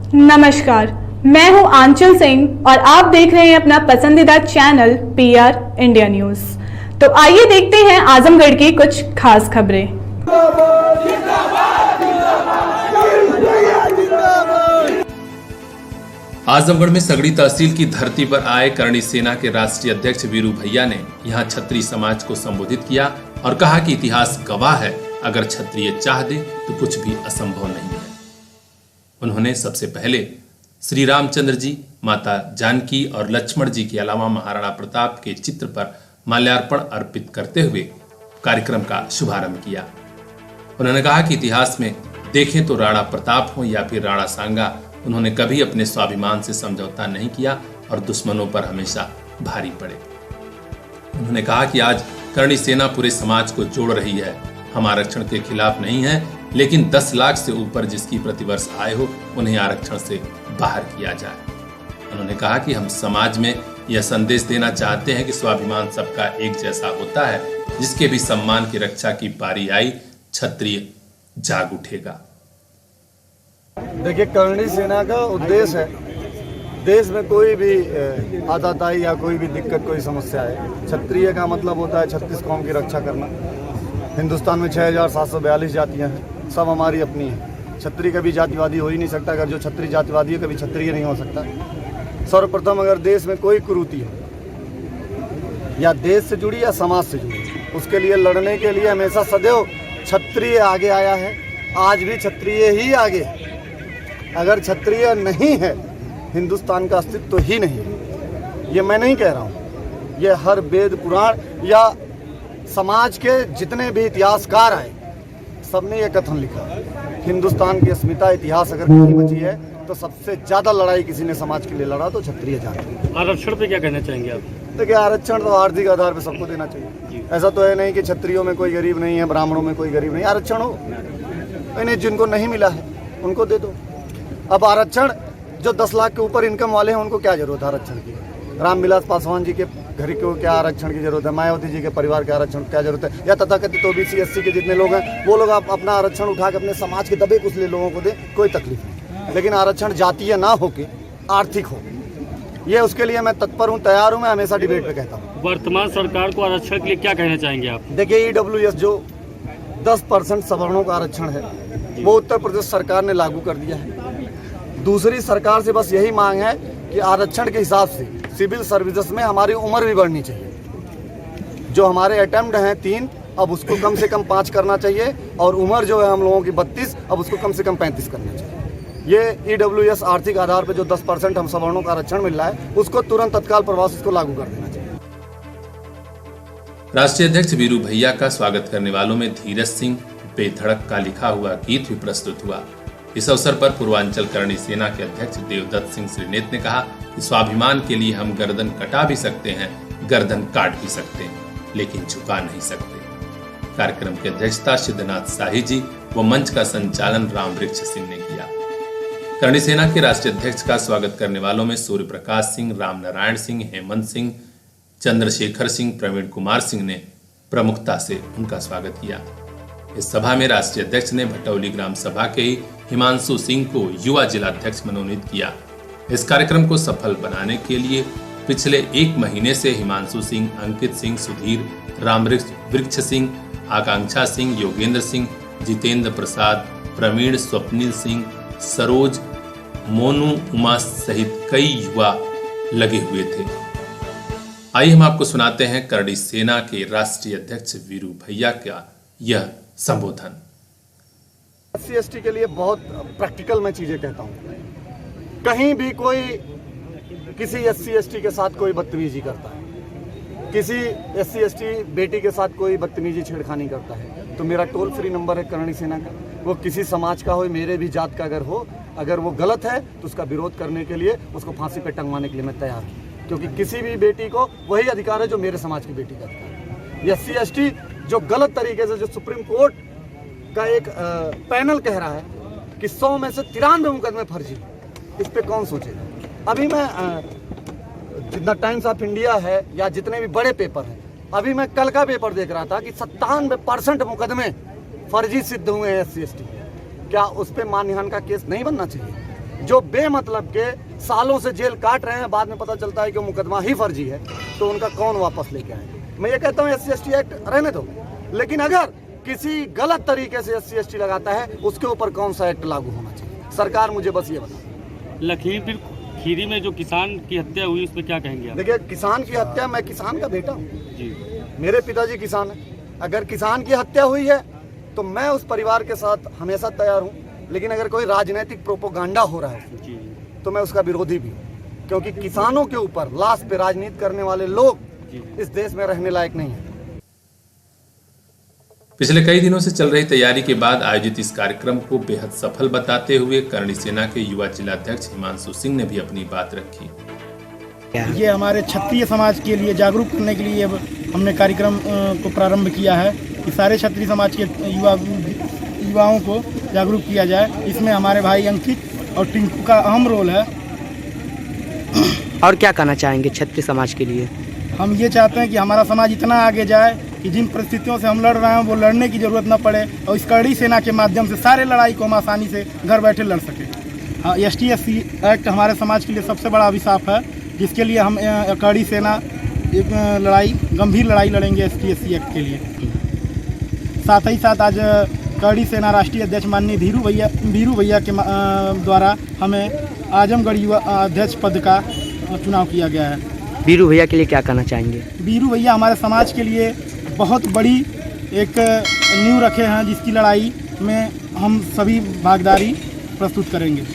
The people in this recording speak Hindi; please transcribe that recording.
नमस्कार, मैं हूं आंचल सिंह और आप देख रहे हैं अपना पसंदीदा चैनल पीआर इंडिया न्यूज। तो आइए देखते हैं आजमगढ़ की कुछ खास खबरें। आजमगढ़ में सगड़ी तहसील की धरती पर आए करणी सेना के राष्ट्रीय अध्यक्ष वीरू भैया ने यहां क्षत्रिय समाज को संबोधित किया और कहा कि इतिहास गवाह है, अगर क्षत्रिय चाह दे तो कुछ भी असंभव नहीं है। उन्होंने सबसे पहले श्री रामचंद्र जी, माता जानकी और लक्ष्मण जी के अलावा महाराणा प्रताप के चित्र पर माल्यार्पण अर्पित करते हुए कार्यक्रम का शुभारंभ किया। उन्होंने कहा कि इतिहास में देखें तो राणा प्रताप हो या फिर राणा सांगा, उन्होंने कभी अपने स्वाभिमान से समझौता नहीं किया और दुश्मनों पर हमेशा भारी पड़े। उन्होंने कहा कि आज करणी सेना पूरे समाज को जोड़ रही है। हम आरक्षण के खिलाफ नहीं है, लेकिन 10 लाख से ऊपर जिसकी प्रतिवर्ष आय हो उन्हें आरक्षण से बाहर किया जाए। उन्होंने कहा कि हम समाज में यह संदेश देना चाहते हैं कि स्वाभिमान सबका एक जैसा होता है। जिसके भी सम्मान की रक्षा की पारी आई, क्षत्रिय जाग उठेगा। देखिए, करणी सेना का उद्देश्य है देश में कोई भी आताताई या कोई भी दिक्कत, कोई समस्या है, क्षत्रिय का मतलब होता है 36 कौम की रक्षा करना। हिंदुस्तान में 6742 जातियां हैं, सब हमारी अपनी हैं। क्षत्रिय कभी जातिवादी हो ही नहीं सकता। अगर जो क्षत्रिय जातिवादी है, कभी क्षत्रिय नहीं हो सकता। सर्वप्रथम अगर देश में कोई कुरीति हो या देश से जुड़ी या समाज से जुड़ी, उसके लिए लड़ने के लिए हमेशा सदैव क्षत्रिय आगे आया है। आज भी क्षत्रिय ही आगे है। अगर क्षत्रिय नहीं है, हिंदुस्तान का अस्तित्व तो ही नहीं है। ये मैं नहीं कह रहा हूँ, ये हर वेद पुराण या समाज के जितने भी इतिहासकार आए, सबने ये कथन लिखा। हिंदुस्तान की अस्मिता, इतिहास अगर कहीं बची है तो सबसे ज्यादा लड़ाई किसी ने समाज के लिए लड़ा तो क्षत्रिय जाति। आरक्षण पे क्या कहना चाहेंगे आप? देखिए, आरक्षण तो आर्थिक आधार पर सबको देना चाहिए। ऐसा तो है नहीं कि क्षत्रियों में कोई गरीब नहीं है, ब्राह्मणों में कोई गरीब नहीं। आरक्षण हो, इन्हें जिनको नहीं मिला है उनको दे दो। अब आरक्षण जो 10 लाख के ऊपर इनकम वाले हैं उनको क्या जरूरत है आरक्षण की? रामविलास पासवान जी के घर को क्या आरक्षण की जरूरत है? मायावती जी के परिवार के आरक्षण क्या जरूरत है? या तथाकथित ओबीसी एससी के जितने लोग हैं वो लोग अपना आरक्षण उठा के अपने समाज के दबे कुचले लोगों को दे, कोई तकलीफ नहीं। लेकिन आरक्षण जातीय ना होके आर्थिक हो, ये उसके लिए मैं तत्पर हूँ, तैयार हूँ। मैं हमेशा डिबेट पे कहता हूँ। वर्तमान सरकार को आरक्षण के लिए क्या कहना चाहेंगे आप? देखिए, EWS जो 10% सवर्णों का आरक्षण है वो उत्तर प्रदेश सरकार ने लागू कर दिया है। दूसरी सरकार से बस यही मांग है कि आरक्षण के हिसाब से सिविल सर्विसेज में हमारी उम्र भी बढ़नी चाहिए। जो हमारे अटेम्प्ट हैं 3, अब उसको कम से कम 5 करना चाहिए, और उम्र जो है हम लोगों की 32, अब उसको कम से कम 35 करना चाहिए। ये EWS आर्थिक आधार पर जो 10% हम सवर्णों का आरक्षण मिल रहा है, उसको तुरंत तत्काल प्रभाव से इसको लागू कर देना चाहिए। राष्ट्रीय अध्यक्ष वीरू भैया का स्वागत करने वालों में धीरज सिंह बेधड़क का लिखा हुआ गीत भी प्रस्तुत हुआ। इस अवसर पर पूर्वांचल करणी सेना के अध्यक्ष देवदत्त सिंह श्रीनेत ने कहा कि स्वाभिमान के लिए हम गर्दन कटा भी सकते हैं, गर्दन काट भी सकते हैं, लेकिन झुका नहीं सकते। कार्यक्रम की अध्यक्षता सिद्धनाथ शाही जी व मंच का संचालन रामवृक्ष सिंह ने किया। करणी सेना के राष्ट्रीय अध्यक्ष का स्वागत करने वालों में सूर्य प्रकाश सिंह, रामनारायण सिंह, हेमंत सिंह, चंद्रशेखर सिंह, प्रवीण कुमार सिंह ने प्रमुखता से उनका स्वागत किया। इस सभा में राष्ट्रीय अध्यक्ष ने भटौली ग्राम सभा के ही हिमांशु सिंह को युवा जिलाध्यक्ष मनोनीत किया। इस कार्यक्रम को सफल बनाने के लिए पिछले 1 महीने से हिमांशु सिंह, अंकित सिंह, सुधीर, रामवृक्ष सिंह, आकांक्षा सिंह, योगेंद्र सिंह, जितेंद्र प्रसाद, प्रवीण, स्वप्निल सिंह, सरोज, मोनू, उमा सहित कई युवा लगे हुए थे। आइए हम आपको सुनाते हैं करणी सेना के राष्ट्रीय अध्यक्ष वीरू भैया का यह संबोधन। SC/ST के लिए बहुत प्रैक्टिकल मैं चीजें कहता हूँ। कहीं भी कोई किसी SC/ST के साथ कोई बदतमीजी करता है, किसी SC/ST बेटी के साथ कोई बदतमीजी छेड़खानी करता है, तो मेरा टोल फ्री नंबर है करणी सेना का। वो किसी समाज का हो, मेरे भी जात का अगर हो, अगर वो गलत है तो उसका विरोध करने के लिए, उसको फांसी पे टंगवाने के लिए मैं तैयार हूँ। क्योंकि किसी भी बेटी को वही अधिकार है जो मेरे समाज की बेटी का अधिकार है। SC/ST जो गलत तरीके से, जो सुप्रीम कोर्ट का एक पैनल कह रहा है कि 100 में से 93 मुकदमे फर्जी, इस पे कौन सोचेगा? अभी मैं जितना टाइम्स ऑफ इंडिया है या जितने भी बड़े पेपर हैं, अभी मैं कल का पेपर देख रहा था कि 97% मुकदमे फर्जी सिद्ध हुए हैं SC/ST। क्या उस पर मानहानि का केस नहीं बनना चाहिए? जो बेमतलब के सालों से जेल काट रहे हैं, बाद में पता चलता है कि मुकदमा ही फर्जी है, तो उनका कौन वापस लेके आए। मैं ये कहता हूँ SC/ST एक्ट रहने दो, लेकिन अगर किसी गलत तरीके से SC/ST लगाता है उसके ऊपर कौन सा एक्ट लागू होना चाहिए, सरकार मुझे बस ये बता। लखीमपुर खीरी में जो किसान की हत्या हुई उस पर क्या कहेंगे आप? देखिए, किसान की हत्या, मैं किसान का बेटा हूँ जी, मेरे पिताजी किसान हैं। अगर किसान की हत्या हुई है तो मैं उस परिवार के साथ हमेशा तैयार हूँ, लेकिन अगर कोई राजनीतिक प्रोपोगंडा हो रहा है जी, तो मैं उसका विरोधी भी हूँ, क्योंकि किसानों के ऊपर लाश पे राजनीति करने वाले लोग इस देश में रहने लायक नहीं है। पिछले कई दिनों से चल रही तैयारी के बाद आयोजित इस कार्यक्रम को बेहद सफल बताते हुए करणी सेना के युवा जिलाध्यक्ष हिमांशु सिंह ने भी अपनी बात रखी। ये हमारे क्षत्रिय समाज के लिए जागरूक करने के लिए हमने कार्यक्रम को प्रारंभ किया है कि सारे क्षत्रिय समाज के युवाओं को जागरूक किया जाए। इसमें हमारे भाई अंकित और टिंकू का अहम रोल है। और क्या कहना चाहेंगे क्षत्रिय समाज के लिए? हम ये चाहते हैं कि हमारा समाज इतना आगे जाए कि जिन परिस्थितियों से हम लड़ रहे हैं वो लड़ने की ज़रूरत न पड़े, और इस करणी सेना के माध्यम से सारे लड़ाई को हम आसानी से घर बैठे लड़ सकें। हाँ, ST/ST एक्ट हमारे समाज के लिए सबसे बड़ा अभिशाप है, जिसके लिए हम करणी सेना एक गंभीर लड़ाई लड़ेंगे ST/ST एक्ट के लिए। साथ ही साथ आज करणी सेना राष्ट्रीय अध्यक्ष माननीय बीरू भैया के द्वारा हमें आजमगढ़ युवा अध्यक्ष पद का चुनाव किया गया है। बीरू भैया के लिए क्या कहना चाहेंगे? बीरू भैया हमारे समाज के लिए बहुत बड़ी एक नींव रखे हैं, जिसकी लड़ाई में हम सभी भागीदारी प्रस्तुत करेंगे।